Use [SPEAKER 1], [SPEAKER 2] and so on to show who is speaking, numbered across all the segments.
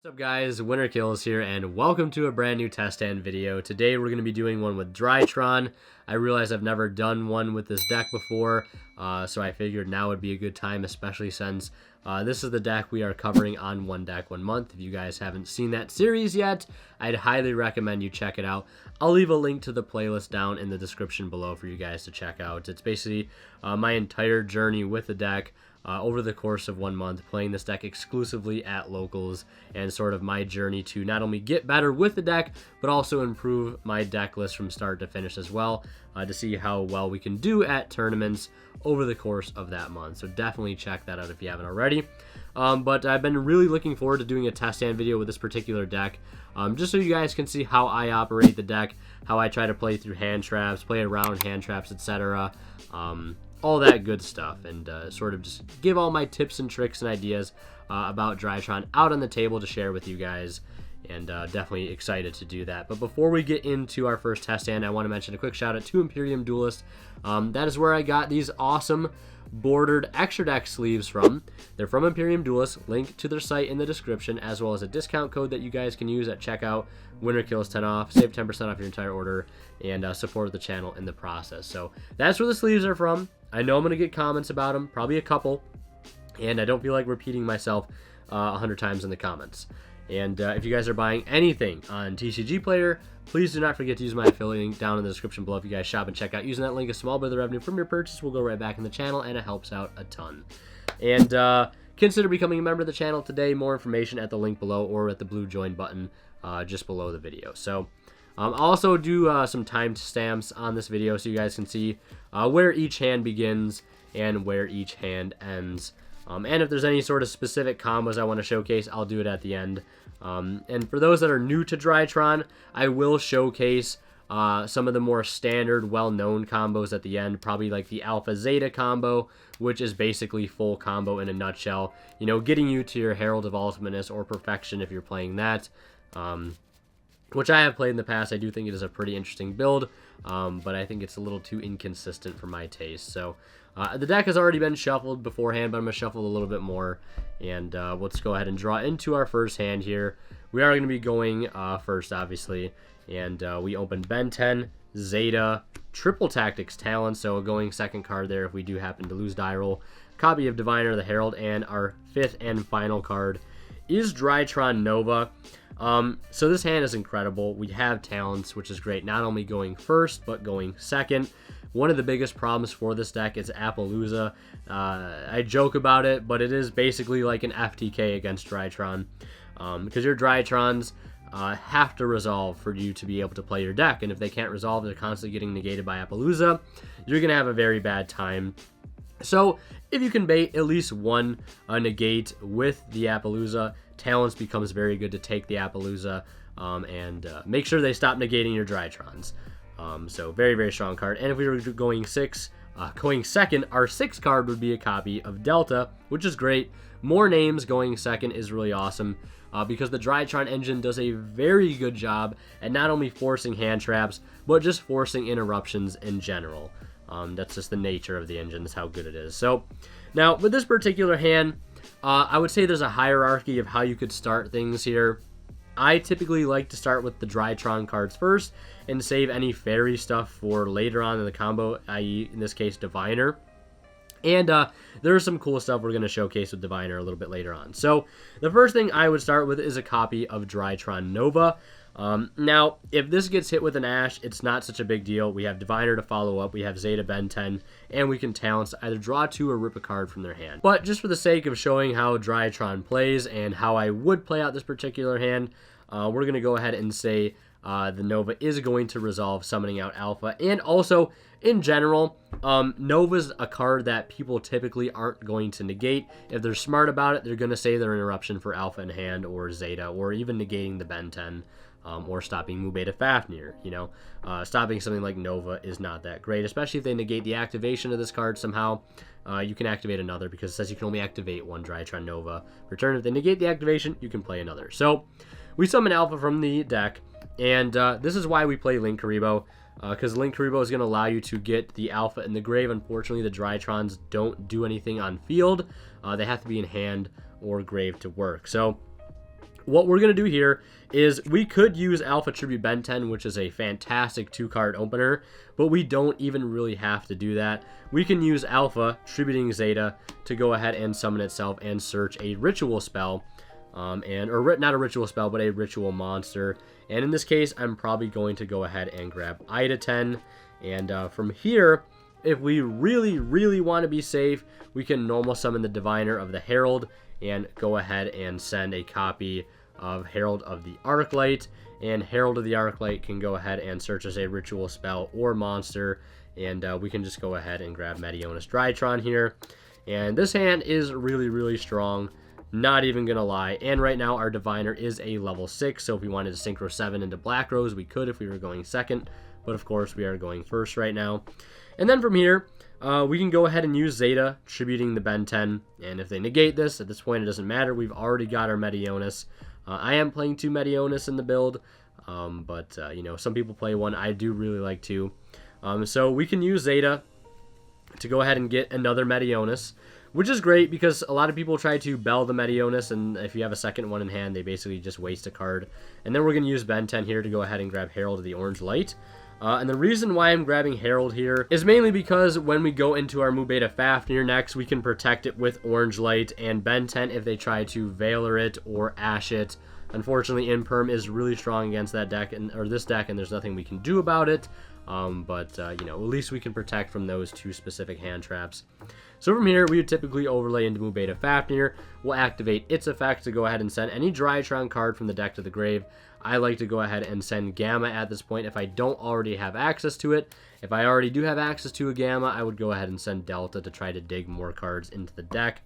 [SPEAKER 1] What's up guys, Winter Kills here, and welcome to a brand new test hand video. Today we're going to be doing one with Drytron. I realize I've never done one with this deck before, so I figured now would be a good time, especially since this is the deck we are covering on One Deck One Month. If you guys haven't seen that series yet, I'd highly recommend you check it out. I'll leave a link to the playlist down in the description below for you guys to check out. It's basically my entire journey with the deck. Over the course of 1 month, playing this deck exclusively at locals, and sort of my journey to not only get better with the deck, but also improve my deck list from start to finish as well, to see how well we can do at tournaments over the course of that month. So definitely check that out if you haven't already. But I've been really looking forward to doing a test hand video with this particular deck, just so you guys can see how I operate the deck, how I try to play through hand traps, play around hand traps, etc. All that good stuff, and sort of just give all my tips and tricks and ideas about Drytron out on the table to share with you guys, and definitely excited to do that. But before we get into our first test hand, I want to mention a quick shout out to Imperium Duelist. That is where I got these awesome bordered extra deck sleeves from. They're from Imperium Duelist. Link to their site in the description, as well as a discount code that you guys can use at checkout. Winter Kills 10 off, save 10% off your entire order, and support the channel in the process. So that's where the sleeves are from. I know I'm going to get comments about them, probably a couple, and I don't feel like repeating myself 100 times in the comments. And if you guys are buying anything on TCG Player, please do not forget to use my affiliate link down in the description below. If you guys shop and check out using that link, a small bit of the revenue from your purchase will go right back in the channel, and it helps out a ton. And consider becoming a member of the channel today. More information at the link below or at the blue join button just below the video. So I'll also do some timestamps on this video so you guys can see where each hand begins and where each hand ends. And if there's any sort of specific combos I want to showcase, I'll do it at the end. And for those that are new to Drytron, I will showcase some of the more standard, well-known combos at the end, probably like the Alpha Zeta combo, which is basically full combo in a nutshell. You know, getting you to your Herald of Ultimateness or Perfection if you're playing that. Which I have played in the past. I do think it is a pretty interesting build, but I think it's a little too inconsistent for my taste. So the deck has already been shuffled beforehand, but I'm going to shuffle a little bit more. And let's go ahead and draw into our first hand here. We are going to be going first, obviously. And we open Ben 10, Zeta, Triple Tactics Talent, so a going second card there if we do happen to lose die roll. Copy of Diviner the Herald, and our fifth and final card is Drytron Nova. So this hand is incredible. We have talents, which is great, not only going first, but going second. One of the biggest problems for this deck is Appaloosa. I joke about it, but it is basically like an FTK against Drytron, because your Drytrons have to resolve for you to be able to play your deck, and if they can't resolve, they're constantly getting negated by Appaloosa. You're going to have a very bad time. So if you can bait at least one negate with the Appaloosa, Talents becomes very good to take the Appaloosa and make sure they stop negating your Drytrons. So very, very strong card. And if we were going second, our sixth card would be a copy of Delta, which is great. More names going second is really awesome because the Drytron engine does a very good job at not only forcing hand traps, but just forcing interruptions in general. That's just the nature of the engine. That's how good it is. So now with this particular hand, I would say there's a hierarchy of how you could start things here. I typically like to start with the Drytron cards first and save any fairy stuff for later on in the combo, i.e. in this case Diviner. And there's some cool stuff we're going to showcase with Diviner a little bit later on. So the first thing I would start with is a copy of Drytron Nova. Now, if this gets hit with an Ash, it's not such a big deal. We have Diviner to follow up, we have Zeta Ben 10, and we can talents to either draw two or rip a card from their hand. But just for the sake of showing how Drytron plays and how I would play out this particular hand, we're going to go ahead and say the Nova is going to resolve summoning out Alpha. And also, in general, Nova's a card that people typically aren't going to negate. If they're smart about it, they're going to say they're interruption for Alpha in hand or Zeta, or even negating the Ben 10. Or stopping Mu Beta Fafnir. You know, stopping something like Nova is not that great, especially if they negate the activation of this card somehow. You can activate another because it says you can only activate one Drytron Nova per turn. If they negate the activation, you can play another. So we summon Alpha from the deck, and this is why we play Link Karibo, because Link Karibo is going to allow you to get the Alpha in the grave. Unfortunately, the Drytrons don't do anything on field. They have to be in hand or grave to work. So What we're going to do here is we could use Alpha Tribute Ben 10, which is a fantastic 2-card opener, but we don't even really have to do that. We can use Alpha Tributing Zeta to go ahead and summon itself and search a ritual spell, not a ritual spell, but a ritual monster. And in this case, I'm probably going to go ahead and grab Ida 10. And from here, if we really want to be safe, we can normal summon the Diviner of the Herald and go ahead and send a copy of Herald of the Arclight. And Herald of the Arclight can go ahead and search as a ritual spell or monster. And we can just go ahead and grab Meteonis Drytron here. And this hand is really strong. Not even gonna lie. And right now our Diviner is a level 6. So if we wanted to Synchro 7 into Black Rose, we could if we were going second. But of course we are going first right now. And then from here, we can go ahead and use Zeta, tributing the Ben 10. And if they negate this, at this point it doesn't matter. We've already got our Meteonis. I am playing 2 Meteonis in the build. But you know, some people play 1. I do really like 2. So we can use Zeta to go ahead and get another Meteonis, which is great because a lot of people try to bell the Meteonis, and if you have a second one in hand, they basically just waste a card. And then we're going to use Ben 10 here to go ahead and grab Herald of the Orange Light. And the reason why I'm grabbing Herald here is mainly because when we go into our Mubeta Fafnir next, we can protect it with Orange Light, and Ben 10 if they try to Veiler it or Ash it. Unfortunately, Imperm is really strong against that deck, or this deck, and there's nothing we can do about it. You know, at least we can protect from those 2 specific hand traps. So from here, we would typically overlay into Mubeta Fafnir. We'll activate its effect to go ahead and send any Drytron card from the deck to the grave. I like to go ahead and send Gamma at this point if I don't already have access to it. If I already do have access to a Gamma, I would go ahead and send Delta to try to dig more cards into the deck.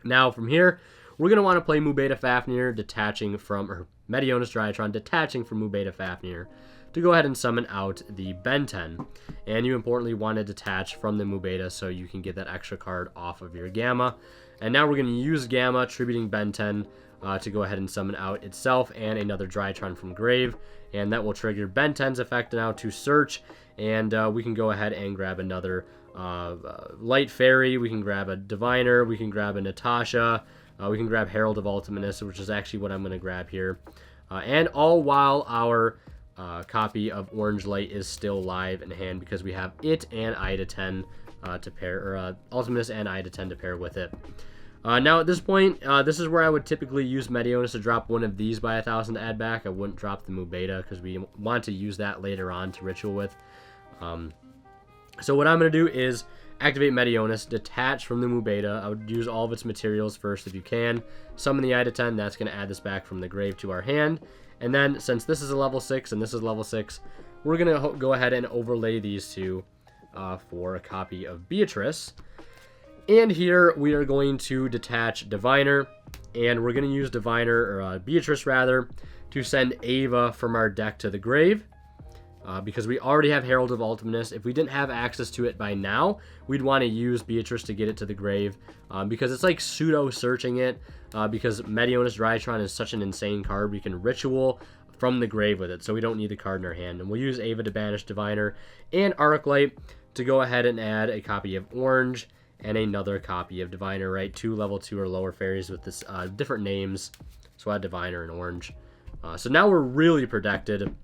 [SPEAKER 1] Now from here, we're going to want to play Mubeta Fafnir detaching from, or Meteonis Drytron detaching from Mubeta Fafnir to go ahead and summon out the Ben 10. And you importantly want to detach from the Mubeta so you can get that extra card off of your Gamma. And now we're going to use Gamma, tributing Ben 10, to go ahead and summon out itself and another Drytron from grave. And that will trigger Ben 10's effect now to search. And we can go ahead and grab another Light Fairy. We can grab a Diviner. We can grab a Natasha. We can grab Herald of Ultimatus, which is actually what I'm going to grab here. And all while our copy of Orange Light is still live in hand because we have it and Ida 10 to pair, or Ultimatus and Ida 10 to pair with it. Now at this point, this is where I would typically use Meteonis to drop one of these by 1,000 to add back. I wouldn't drop the Mubeta because we want to use that later on to ritual with. So what I'm going to do is activate Meteonis, detach from the Mubeta. I would use all of its materials first if you can. Summon the Ida 10, that's going to add this back from the grave to our hand. And then, since this is a level 6 and this is level 6, we're going to go ahead and overlay these 2 for a copy of Beatrice. And here, we are going to detach Diviner, and we're going to use Diviner, or Beatrice rather, to send Ava from our deck to the grave. Because we already have Herald of Ultimatus. If we didn't have access to it by now, we'd want to use Beatrice to get it to the grave. Because it's like pseudo-searching it. Because Meteonis Drytron is such an insane card. We can ritual from the grave with it. So we don't need the card in our hand. And we'll use Ava to banish Diviner and Arclight to go ahead and add a copy of Orange and another copy of Diviner, right? 2 level 2 or lower fairies with this different names. So I had Diviner and Orange. So now we're really protected.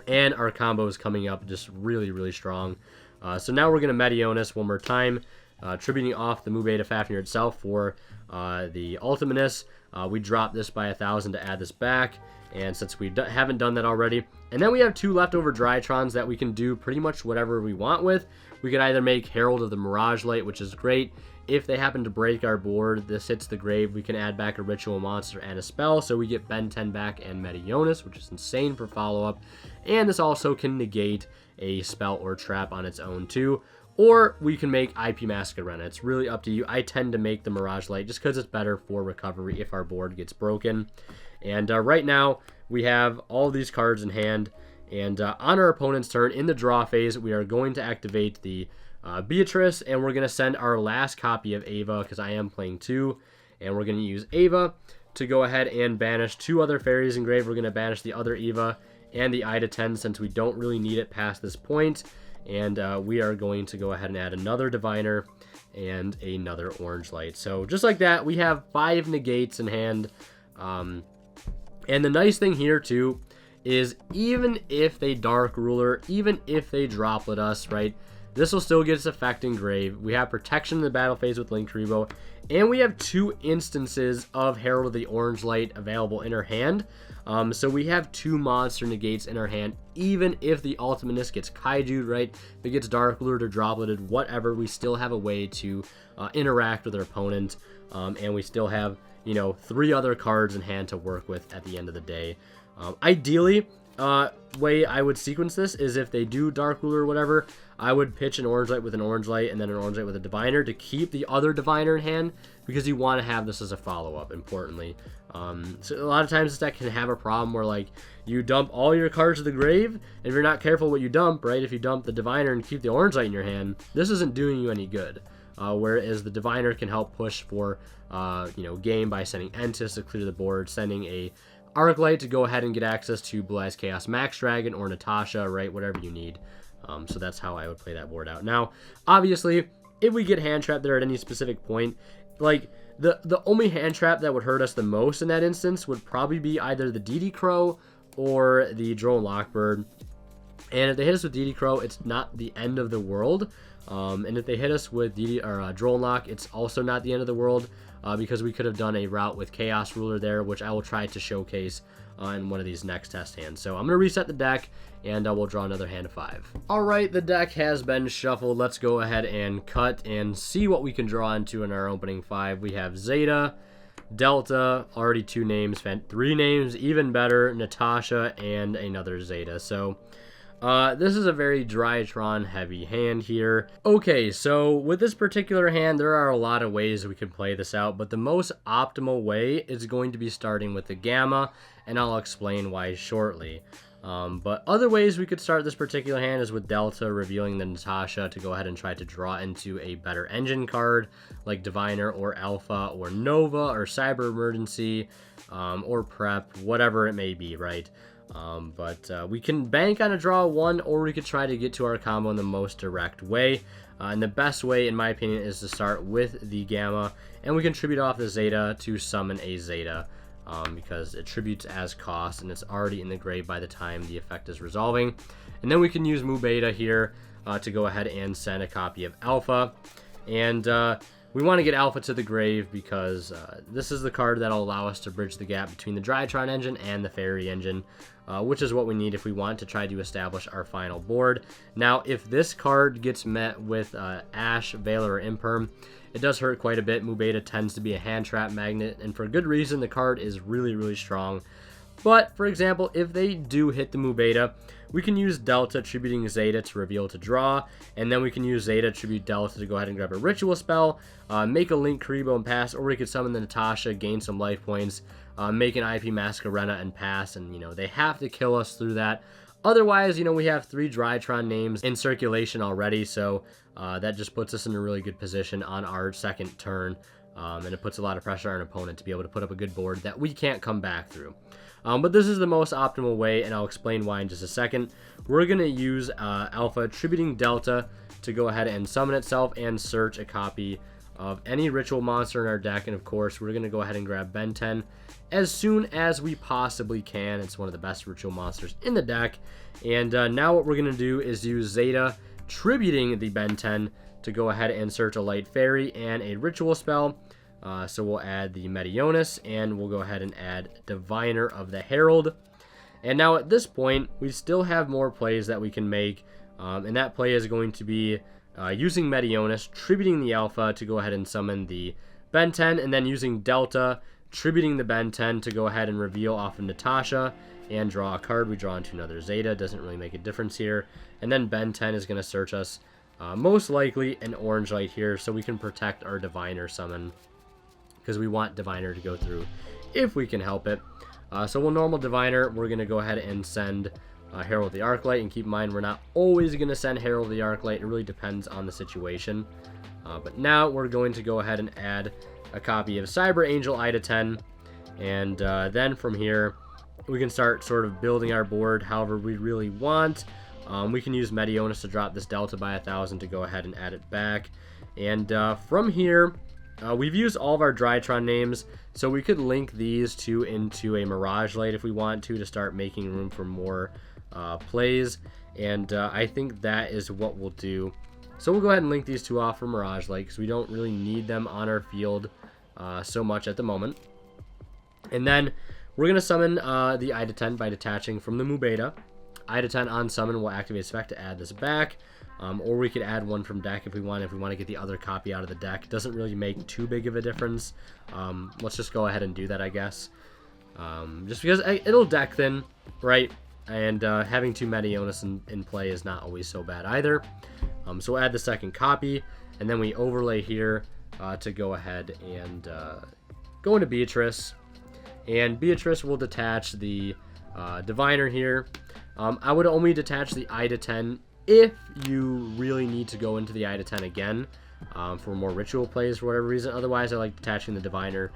[SPEAKER 1] And our combo is coming up just really strong. So now we're going to Meteonis one more time, tributing off the Mubeta Fafnir itself for the Ultimatus. We drop this by 1,000 to add this back, and since we haven't done that already. And then we have 2 leftover Drytrons that we can do pretty much whatever we want with. We could either make Herald of the Mirage Light, which is great. If they happen to break our board, this hits the grave, we can add back a ritual monster and a spell, so we get Ben 10 back and Meteonis, which is insane for follow-up. And this also can negate a spell or trap on its own too. Or we can make IP Masquerena. It's really up to you. I tend to make the Mirage Light just because it's better for recovery if our board gets broken. And right now, we have all these cards in hand. And on our opponent's turn, in the draw phase, we are going to activate the Beatrice, and we're going to send our last copy of Ava, because I am playing 2, and we're going to use Ava to go ahead and banish 2 other fairies in grave. We're going to banish the other Eva and the Ida 10 since we don't really need it past this point, and we are going to go ahead and add another Diviner and another Orange Light. So just like that, we have 5 negates in hand. And the nice thing here too is even if they Dark Ruler, even if they Droplet us, right, this will still get its effect in Grave. We have protection in the battle phase with Link Rebo, and we have 2 instances of Herald of the Orange Light available in our hand. So we have 2 monster negates in our hand, even if the Ultimateness gets Kaiju'd, right? If it gets Dark Lured or Dropleted, whatever, we still have a way to interact with our opponent, and we still have, you know, 3 other cards in hand to work with at the end of the day. Ideally, way I would sequence this is if they do Dark Ruler or whatever, I would pitch an Orange Light with an Orange Light and then an Orange Light with a Diviner to keep the other Diviner in hand, because you want to have this as a follow-up, importantly. So a lot of times this deck can have a problem where, like, you dump all your cards to the grave, and if you're not careful what you dump, right, if you dump the Diviner and keep the Orange Light in your hand, this isn't doing you any good. Whereas the Diviner can help push for, you know, game by sending Entis to clear the board, sending a Arclight to go ahead and get access to Blue Eyes Chaos Max Dragon or Natasha, right, whatever you need. So that's how I would play that board out. Now, obviously, if we get hand trapped there at any specific point, like, the only hand trap that would hurt us the most in that instance would probably be either the DD Crow or the Drone Lockbird. And if they hit us with DD Crow, it's not the end of the world. And if they hit us with Drone Lock, it's also not the end of the world, because we could have done a route with Chaos Ruler there, which I will try to showcase in one of these next test hands. So I'm going to reset the deck, and we'll draw another hand of 5. Alright, the deck has been shuffled. Let's go ahead and cut and see what we can draw into in our opening 5. We have Zeta, Delta, already 2 names, 3 names, even better, Natasha, and another Zeta. So this is a very Drytron heavy hand here. Okay, so with this particular hand, there are a lot of ways we can play this out, but the most optimal way is going to be starting with the Gamma, and I'll explain why shortly. But other ways we could start this particular hand is with Delta, revealing the Natasha to go ahead and try to draw into a better engine card, like Diviner or Alpha or Nova or Cyber Emergency, or Prep, whatever it may be, right? But we can bank on a draw 1, or we could try to get to our combo in the most direct way. And the best way, in my opinion, is to start with the Gamma, and we can tribute off the Zeta to summon a Zeta, because it tributes as cost, and it's already in the grave by the time the effect is resolving. And then we can use Mu Beta here to go ahead and send a copy of Alpha. And we want to get Alpha to the grave because this is the card that will allow us to bridge the gap between the Drytron engine and the Fairy engine, which is what we need if we want to try to establish our final board. Now, if this card gets met with Ash, Valor, or Imperm, it does hurt quite a bit. Mu Beta tends to be a hand trap magnet, and for good reason. The card is really, really strong. But, for example, if they do hit the Mu Beta, we can use Delta tributing Zeta to reveal to draw, and then we can use Zeta tribute Delta to go ahead and grab a Ritual spell, make a Link Kuriboh and pass, or we could summon the Natasha, gain some life points, make an IP Masquerena and pass, and, you know, they have to kill us through that. Otherwise, you know, we have 3 Drytron names in circulation already, so that just puts us in a really good position on our second turn, and it puts a lot of pressure on our opponent to be able to put up a good board that we can't come back through. But this is the most optimal way, and I'll explain why in just a second. We're going to use Alpha tributing Delta to go ahead and summon itself and search a copy of any ritual monster in our deck, and of course we're going to go ahead and grab Ben 10 as soon as we possibly can. It's one of the best ritual monsters in the deck. And now what we're going to do is use Zeta tributing the Ben 10 to go ahead and search a Light Fairy and a ritual spell. So we'll add the Meteonis, and we'll go ahead and add Diviner of the Herald. And now at this point, we still have more plays that we can make, and that play is going to be using Meteonis, tributing the Alpha to go ahead and summon the Ben 10, and then using Delta, tributing the Ben 10 to go ahead and reveal off of Natasha and draw a card. We draw into another Zeta, doesn't really make a difference here. And then Ben 10 is going to search us, most likely an Orange Light here, so we can protect our Diviner summon, because we want Diviner to go through if we can help it. So we'll normal Diviner. We're going to go ahead and send Herald the Arclight, and keep in mind we're not always going to send Herald the Arclight. It really depends on the situation. But now we're going to go ahead and add a copy of Cyber Angel Ida 10, and then from here we can start sort of building our board however we really want. We can use Meteonis to drop this Delta by 1,000 to go ahead and add it back, and from here we've used all of our Drytron names, so we could link these two into a Mirage Light if we want to start making room for more plays, and I think that is what we'll do. So we'll go ahead and link these two off for Mirage Light because we don't really need them on our field so much at the moment. And then we're going to summon the Ida 10 by detaching from the Mu Beta. Ida 10 on summon will activate spec to add this back. Or we could add one from deck if we want to get the other copy out of the deck. Doesn't really make too big of a difference. Let's just go ahead and do that, I guess. Just because it'll deck thin, right? And having two Meteonis in play is not always so bad either. So we'll add the second copy, and then we overlay here to go ahead and go into Beatrice. And Beatrice will detach the Diviner here. I would only detach the Ida 10 if you really need to go into the Ida 10 again for more ritual plays for whatever reason. Otherwise, I like detaching the Diviner,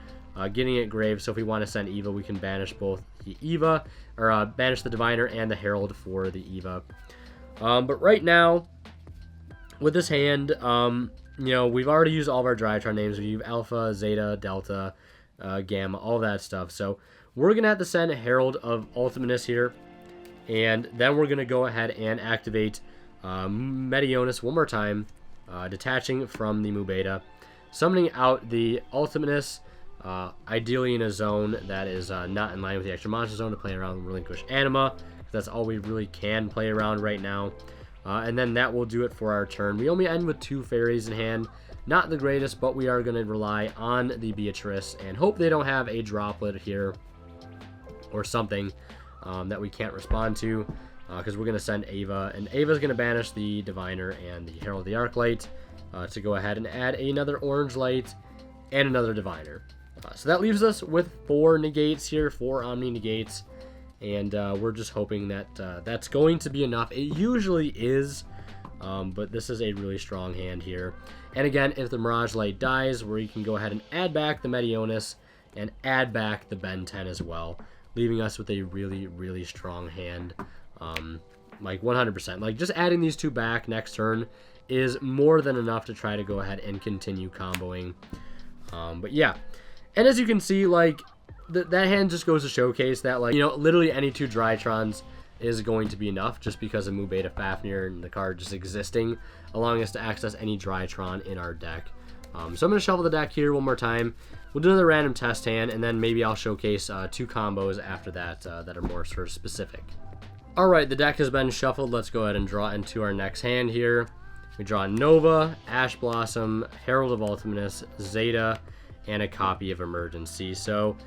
[SPEAKER 1] getting it grave. So if we want to send Eva, we can banish both the Eva, or banish the Diviner and the Herald for the Eva. But right now, with this hand, you know, we've already used all of our Drytron names. We use Alpha, Zeta, Delta, Gamma, all that stuff. So we're going to have to send Herald of Ultimateness here. And then we're going to go ahead and activate Meteonis one more time, detaching from the Mu Beta, summoning out the Ultimateness, ideally in a zone that is not in line with the extra monster zone to play around Relinquish Anima. That's all we really can play around right now. And then that will do it for our turn. We only end with 2 fairies in hand. Not the greatest, but we are going to rely on the Beatrice and hope they don't have a droplet here or something that we can't respond to, because we're going to send Ava, and Ava's going to banish the Diviner and the Herald of the Arclight to go ahead and add another Orange Light and another Diviner. So that leaves us with 4 negates here, 4 Omni negates, and we're just hoping that that's going to be enough. It usually is, but this is a really strong hand here. And again, if the Mirage Light dies, where you can go ahead and add back the Meteonis and add back the Ben 10 as well, leaving us with a really, really strong hand, like 100%. Like, just adding these 2 back next turn is more than enough to try to go ahead and continue comboing. But yeah, and as you can see, like, that hand just goes to showcase that, like, you know, literally any 2 Drytrons is going to be enough, just because of Mu Beta Fafnir and the card just existing, allowing us to access any Drytron in our deck. So I'm going to shuffle the deck here one more time. We'll do another random test hand, and then maybe I'll showcase 2 combos after that that are more sort of specific. Alright, the deck has been shuffled. Let's go ahead and draw into our next hand here. We draw Nova, Ash Blossom, Herald of Ultimateness, Zeta, and a copy of Emergency. So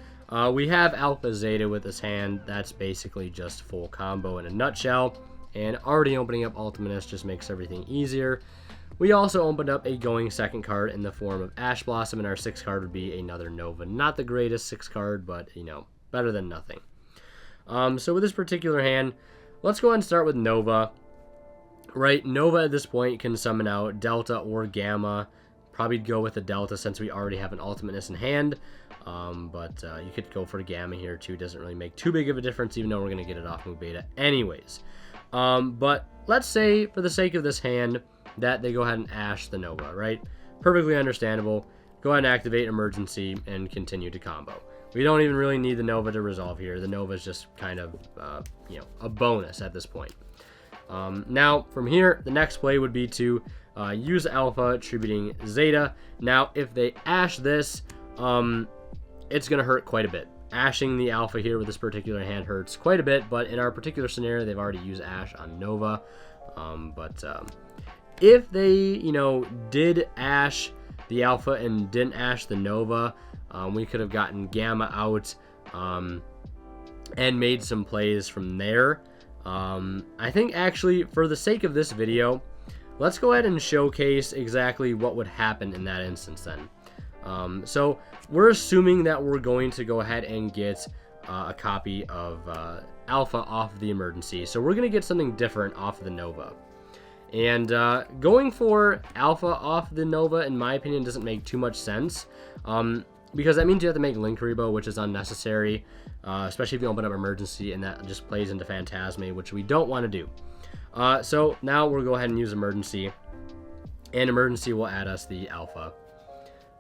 [SPEAKER 1] we have Alpha Zeta with this hand. That's basically just full combo in a nutshell. And already opening up Ultimateness just makes everything easier. We also opened up a going second card in the form of Ash Blossom, and our 6th card would be another Nova. Not the greatest 6th card, but, you know, better than nothing. So with this particular hand, let's go ahead and start with Nova. Right, Nova at this point can summon out Delta or Gamma. Probably go with the Delta since we already have an Ultimateness in hand. But you could go for the Gamma here too. Doesn't really make too big of a difference, even though we're going to get it off Mu Beta anyways. But let's say, for the sake of this hand, that they go ahead and Ash the Nova, right? Perfectly understandable. Go ahead and activate Emergency and continue to combo. We don't even really need the Nova to resolve here. The Nova is just kind of, you know, a bonus at this point. Now, from here, the next play would be to use Alpha, attributing Zeta. Now, if they Ash this, it's going to hurt quite a bit. Ashing the Alpha here with this particular hand hurts quite a bit, but in our particular scenario, they've already used Ash on Nova. If they, you know, did Ash the Alpha and didn't Ash the Nova, we could have gotten Gamma out and made some plays from there. I think actually, for the sake of this video, let's go ahead and showcase exactly what would happen in that instance then. So we're assuming that we're going to go ahead and get a copy of Alpha off of the Emergency. So we're going to get something different off of the Nova. And going for Alpha off the Nova, in my opinion, doesn't make too much sense. Because that means you have to make Linkuriboh, which is unnecessary. Especially if you open up Emergency, and that just plays into Phantasme, which we don't want to do. So now we'll go ahead and use Emergency. And Emergency will add us the Alpha.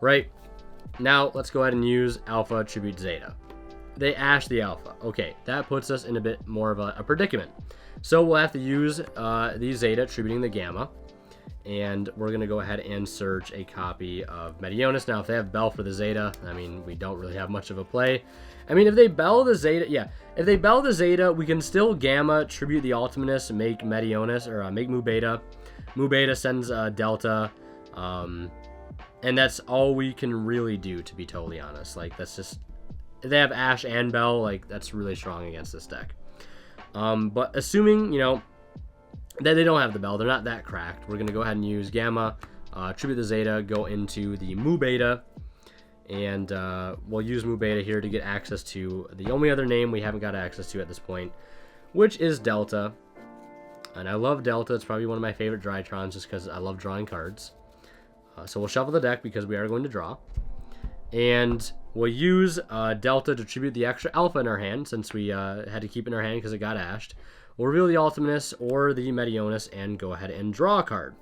[SPEAKER 1] Right? Now let's go ahead and use Alpha Tribute Zeta. They ash the Alpha. Okay, that puts us in a bit more of a predicament. So we'll have to use the Zeta tributing the Gamma. And we're going to go ahead and search a copy of Meteonis. Now, if they have Bell for the Zeta, I mean, we don't really have much of a play. I mean, if they Bell the Zeta, yeah. If they Bell the Zeta, we can still Gamma, tribute the Ultimus, make Meteonis, or make Mu Beta. Mu Beta sends Delta. And that's all we can really do, to be totally honest. Like, that's just... If they have Ash and Bell, like, that's really strong against this deck. But assuming, you know, that they don't have the Bell, they're not that cracked, we're going to go ahead and use Gamma, tribute the Zeta, go into the Mu Beta, and we'll use Mu Beta here to get access to the only other name we haven't got access to at this point, which is Delta. And I love Delta. It's probably one of my favorite Drytrons just because I love drawing cards. So we'll shuffle the deck because we are going to draw. And we'll use Delta to tribute the extra Alpha in our hand, since we had to keep it in our hand because it got ashed. We'll reveal the Ultimus or the Meteonis and go ahead and draw a card.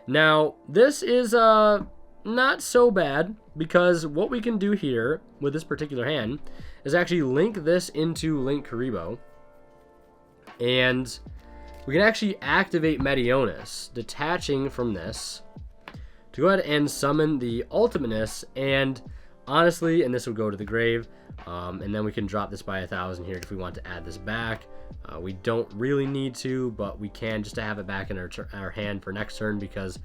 [SPEAKER 1] Now, this is not so bad, because what we can do here with this particular hand is actually link this into Link Karibo. And we can actually activate Meteonis, detaching from this, to go ahead and summon the Ultimus. And honestly, and this would go to the grave, and then we can drop this by 1,000 here if we want to add this back. We don't really need to, but we can just to have it back in our hand for next turn, because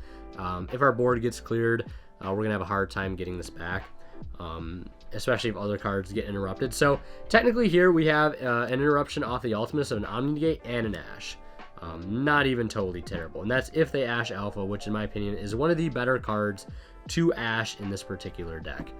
[SPEAKER 1] if our board gets cleared, we're going to have a hard time getting this back, especially if other cards get interrupted. So technically here we have an interruption off the Ultimus of an Omni-Negate and an Ash. Not even totally terrible. And that's if they Ash Alpha, which in my opinion is one of the better cards to Ash in this particular deck.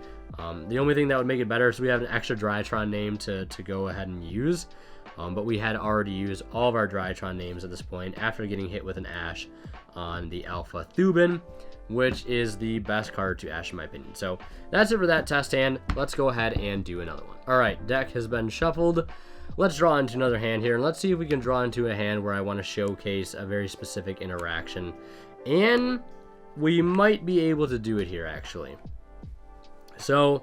[SPEAKER 1] The only thing that would make it better is we have an extra Drytron name to go ahead and use. But we had already used all of our Drytron names at this point after getting hit with an Ash on the Alpha Thubin, which is the best card to Ash in my opinion. So that's it for that test hand. Let's go ahead and do another one. All right, deck has been shuffled. Let's draw into another hand here, and let's see if we can draw into a hand where I want to showcase a very specific interaction. And we might be able to do it here, actually. So,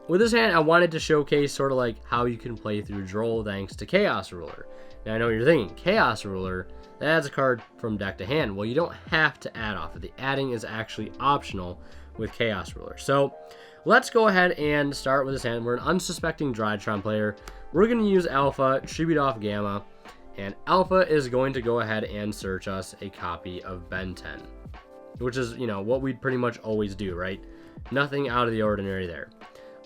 [SPEAKER 1] with this hand, I wanted to showcase sort of like how you can play through Droll thanks to Chaos Ruler. Now, I know what you're thinking, Chaos Ruler, that adds a card from deck to hand. Well, you don't have to add off of it. The adding is actually optional with Chaos Ruler. So, let's go ahead and start with this hand. We're an unsuspecting Drytron player. We're going to use Alpha, tribute off Gamma, and Alpha is going to go ahead and search us a copy of Ben 10, which is, you know, what we'd pretty much always do, right? Nothing out of the ordinary there.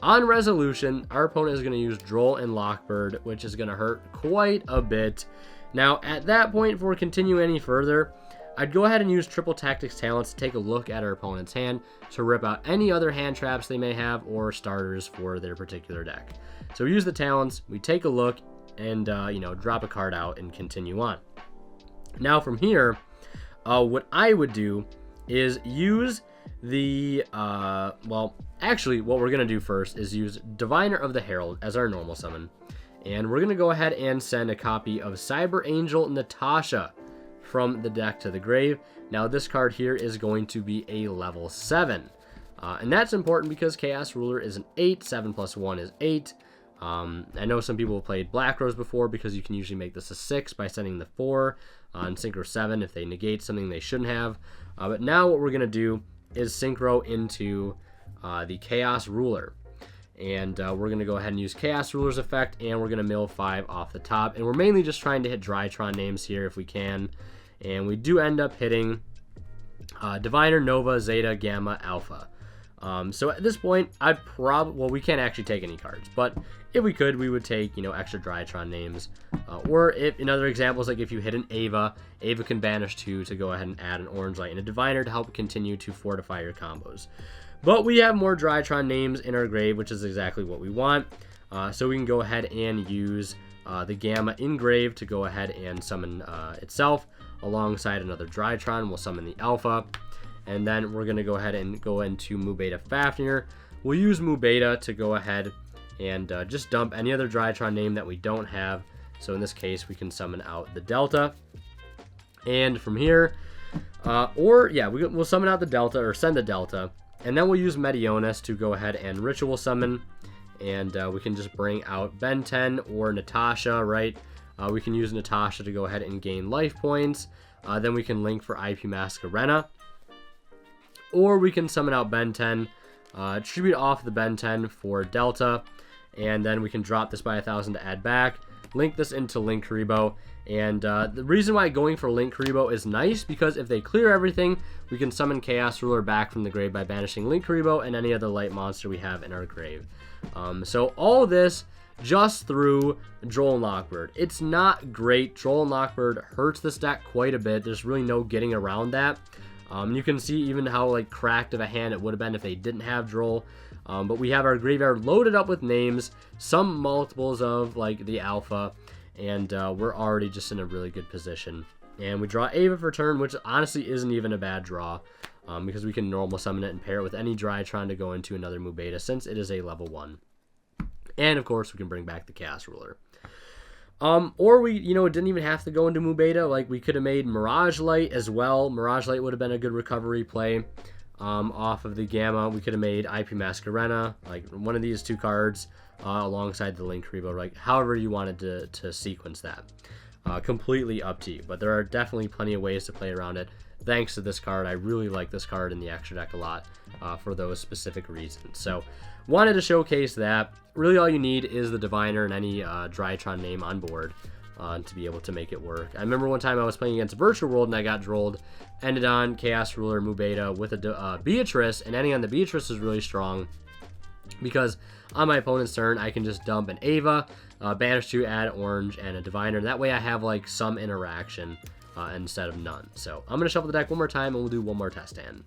[SPEAKER 1] On resolution, our opponent is going to use Droll and Lockbird, which is going to hurt quite a bit. Now, at that point, if we continue any further, I'd go ahead and use Triple Tactics Talents to take a look at our opponent's hand to rip out any other hand traps they may have or starters for their particular deck. So we use the talents, we take a look, and you know, drop a card out and continue on. Now from here, what I would do is use the well, actually what we're gonna do first is use Diviner of the Herald as our normal summon, and we're gonna go ahead and send a copy of Cyber Angel Natasha from the deck to the grave. Now this card here is going to be a level 7, and that's important because Chaos Ruler is an 8. 7 plus 1 is 8. I know some people have played Black Rose before because you can usually make this a 6 by sending the 4 on Synchro 7 if they negate something they shouldn't have. But now what we're going to do is Synchro into the Chaos Ruler. And we're going to go ahead and use Chaos Ruler's effect, and we're going to mill 5 off the top. And we're mainly just trying to hit Drytron names here if we can. And we do end up hitting Diviner, Nova, Zeta, Gamma, Alpha. So at this point, I'd well, we can't actually take any cards, but if we could, we would take, you know, extra Drytron names. Or if, in other examples, like if you hit an Ava, Ava can banish 2 to go ahead and add an Orange Light and a Diviner to help continue to fortify your combos. But we have more Drytron names in our grave, which is exactly what we want. So we can go ahead and use the Gamma in grave to go ahead and summon itself alongside another Drytron. We'll summon the Alpha. And then we're going to go ahead and go into Mu Beta Fafnir. We'll use Mu Beta to go ahead and just dump any other Drytron name that we don't have. So in this case, we can summon out the Delta. And from here, we'll summon out the Delta or send the Delta. And then we'll use Meteonis to go ahead and ritual summon. And we can just bring out Ben 10 or Natasha, right? We can use Natasha to go ahead and gain life points. Then we can link for IP Masquerena. Or we can summon out Ben 10, tribute off the Ben 10 for Delta. And then we can drop this by 1,000 to add back. Link this into Link Karibo. And the reason why going for Link Karibo is nice, because if they clear everything, we can summon Chaos Ruler back from the grave by banishing Link Karibo and any other light monster we have in our grave. So all this just through Droll and Lockbird. It's not great. Droll and Lockbird hurts this deck quite a bit. There's really no getting around that. You can see even how like cracked of a hand it would have been if they didn't have Droll. But we have our graveyard loaded up with names, some multiples of like the alpha, and we're already just in a really good position. And we draw Ava for turn, which honestly isn't even a bad draw, because we can normal summon it and pair it with any Drytron to go into another Mubeta, since it is a level 1. And of course we can bring back the Chaos Ruler. Or we, it didn't even have to go into Mubeta. Like, we could have made Mirage Light as well. Mirage Light would have been a good recovery play off of the Gamma. We could have made IP Masquerena, like one of these two cards, alongside the Link Karibo, like however you wanted to sequence that. Completely up to you, but there are definitely plenty of ways to play around it. Thanks to this card, I really like this card in the extra deck a lot for those specific reasons. So, wanted to showcase that. Really all you need is the Diviner and any Drytron name on board to be able to make it work. I remember one time I was playing against Virtual World and I got Drolled, ended on Chaos Ruler Mubeta with a Beatrice, and ending on the Beatrice is really strong because on my opponent's turn I can just dump an Ava, banish 2, add orange, and a Diviner. That way I have like some interaction instead of none. So I'm going to shuffle the deck one more time and we'll do one more test hand.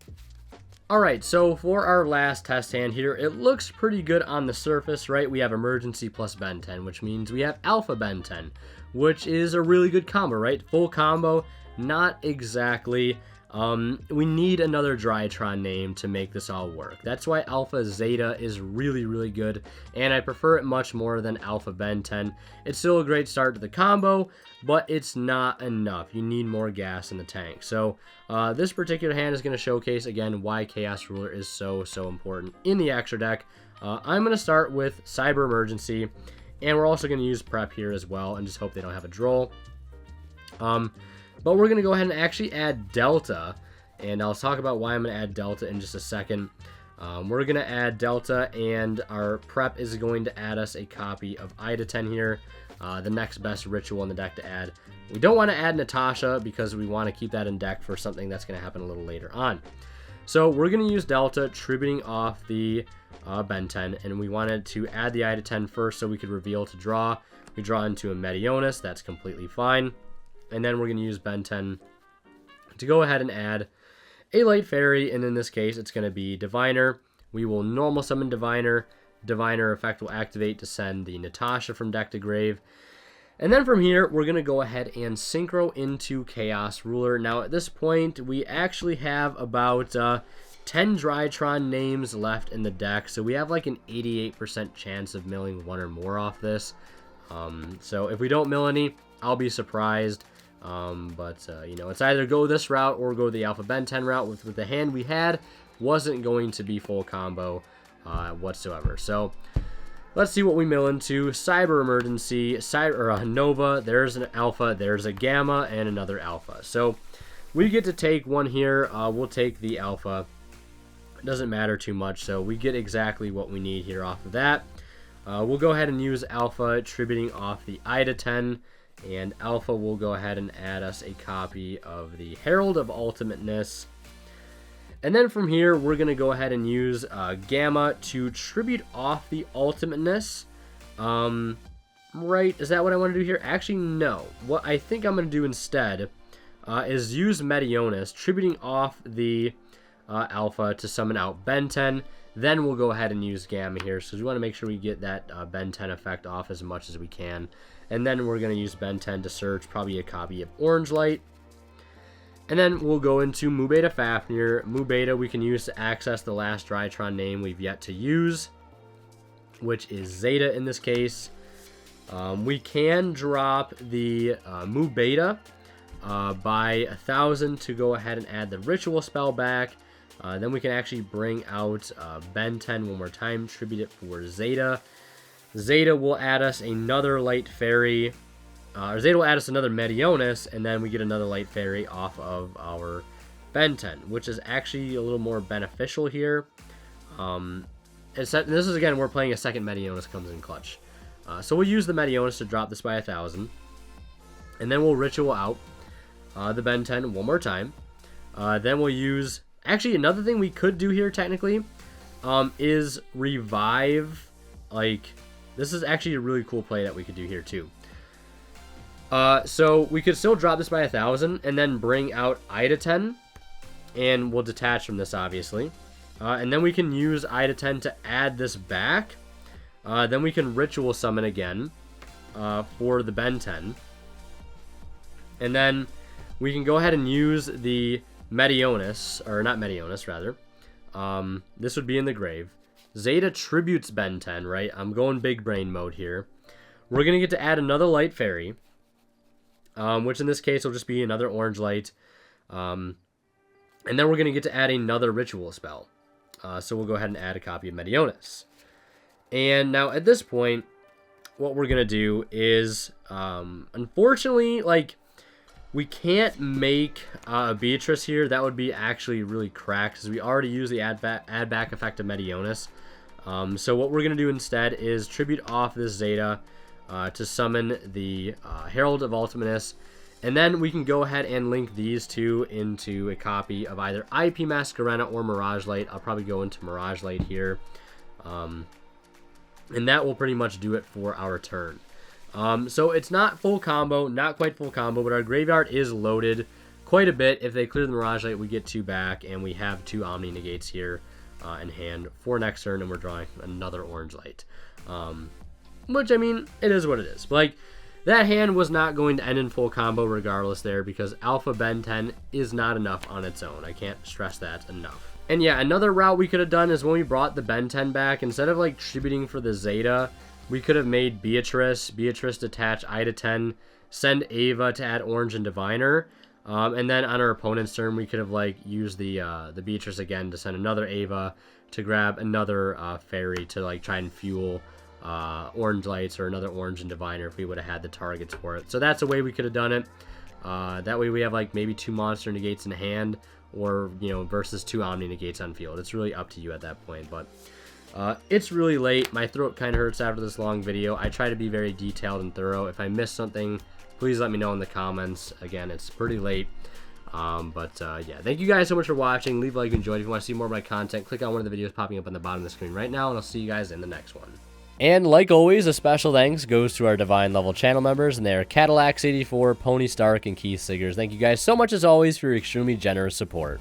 [SPEAKER 1] Alright, so for our last test hand here, it looks pretty good on the surface, right? We have Emergency plus Ben 10, which means we have Alpha Ben 10, which is a really good combo, right? Full combo, not exactly. We need another Drytron name to make this all work. That's why Alpha Zeta is really, really good, and I prefer it much more than Alpha Ben 10. It's still a great start to the combo, but it's not enough. You need more gas in the tank. So this particular hand is going to showcase, again, why Chaos Ruler is so important in the extra deck. I'm going to start with Cyber Emergency, and we're also going to use Prep here as well, and just hope they don't have a Droll. But we're going to go ahead and actually add Delta, and I'll talk about why I'm going to add Delta in just a second. We're going to add Delta, and our Prep is going to add us a copy of Ida 10 here, the next best ritual in the deck to add. We don't want to add Natasha because we want to keep that in deck for something that's going to happen a little later on. So we're going to use Delta, tributing off the Ben 10, and we wanted to add the Ida 10 first so we could reveal to draw. We draw into a Meteonis, that's completely fine. And then we're going to use Ben 10 to go ahead and add a Light Fairy, and in this case it's going to be Diviner. We will normal summon Diviner. Diviner effect will activate to send the Natasha from deck to grave. And then from here, we're going to go ahead and synchro into Chaos Ruler. Now at this point, we actually have about 10 Drytron names left in the deck, so we have like an 88% chance of milling one or more off this. So if we don't mill any, I'll be surprised. It's either go this route or go the Alpha Ben 10 route. With the hand we had, wasn't going to be full combo whatsoever. So let's see what we mill into. Cyber Emergency, Nova, there's an Alpha, there's a Gamma, and another Alpha. So we get to take one here. We'll take the Alpha. It doesn't matter too much, so we get exactly what we need here off of that. We'll go ahead and use Alpha, tributing off the Ida 10. And Alpha will go ahead and add us a copy of the Herald of Ultimateness. And then from here, we're going to go ahead and use Gamma to tribute off the Ultimateness. Right, is that what I want to do here? Actually, no. What I think I'm going to do instead is use Meteonis, tributing off the Alpha to summon out Ben 10. Then we'll go ahead and use Gamma here, so we want to make sure we get that Ben 10 effect off as much as we can. And then we're going to use Ben 10 to search probably a copy of Orange Light. And then we'll go into Mubeta Fafnir. Mubeta we can use to access the last Drytron name we've yet to use, which is Zeta in this case. We can drop the Mubeta by 1,000 to go ahead and add the Ritual spell back. Then we can actually bring out Ben 10 one more time, tribute it for Zeta. Zeta will add us another light fairy, or Zeta will add us another Meteonis, and then we get another light fairy off of our Ben 10, which is actually a little more beneficial here. This is, again, we're playing a second Meteonis comes in clutch. So we'll use the Meteonis to drop this by 1,000. And then we'll Ritual out the Ben 10 one more time. Then we'll use... Actually, another thing we could do here, technically, is revive. Like, this is actually a really cool play that we could do here, too. So we could still drop this by 1,000 and then bring out Ida 10. And we'll detach from this, obviously. And then we can use Ida 10 to add this back. Then we can Ritual Summon again for the Ben 10. And then we can go ahead and use the Meteonis, or not Meteonis, rather. This would be in the grave. Zeta tributes Ben 10, right? I'm going big brain mode here. We're going to get to add another light fairy, which in this case will just be another orange light. And then we're going to get to add another ritual spell. So we'll go ahead and add a copy of Meteonis. And now at this point, what we're going to do is, unfortunately, like, we can't make Beatrice here. That would be actually really cracked because we already used the add back effect of Meteonis. So what we're going to do instead is tribute off this Zeta to summon the Herald of Ultimatus. And then we can go ahead and link these two into a copy of either IP Masquerena or Mirage Light. I'll probably go into Mirage Light here. And that will pretty much do it for our turn. So it's not full combo, not quite full combo, but our graveyard is loaded quite a bit. If they clear the Mirage Light, we get 2 back, and we have 2 Omni Negates here in hand for next turn, and we're drawing another Orange Light. Which, I mean, it is what it is. But, like, that hand was not going to end in full combo regardless there, because Alpha Ben 10 is not enough on its own. I can't stress that enough. And yeah, another route we could have done is when we brought the Ben 10 back, instead of, like, tributing for the Zeta, we could have made Beatrice detach Ida 10, send Ava to add Orange and Diviner, and then on our opponent's turn, we could have, like, used the Beatrice again to send another Ava to grab another fairy to, like, try and fuel Orange Lights or another Orange and Diviner if we would have had the targets for it. So that's a way we could have done it. That way we have, like, maybe 2 monster negates in hand, or, you know, versus 2 Omni negates on field. It's really up to you at that point, but it's really late. My throat kind of hurts after this long video. I try to be very detailed and thorough. If I missed something, please let me know in the comments. Again, it's pretty late. Yeah, thank you guys so much for watching. Leave a like if you enjoyed. If you want to see more of my content, click on one of the videos popping up on the bottom of the screen right now, and I'll see you guys in the next one. And like always, a special thanks goes to our Divine level channel members, and they are Cadillacs84, Pony Stark, and Keith Siggers. Thank you guys so much as always for your extremely generous support.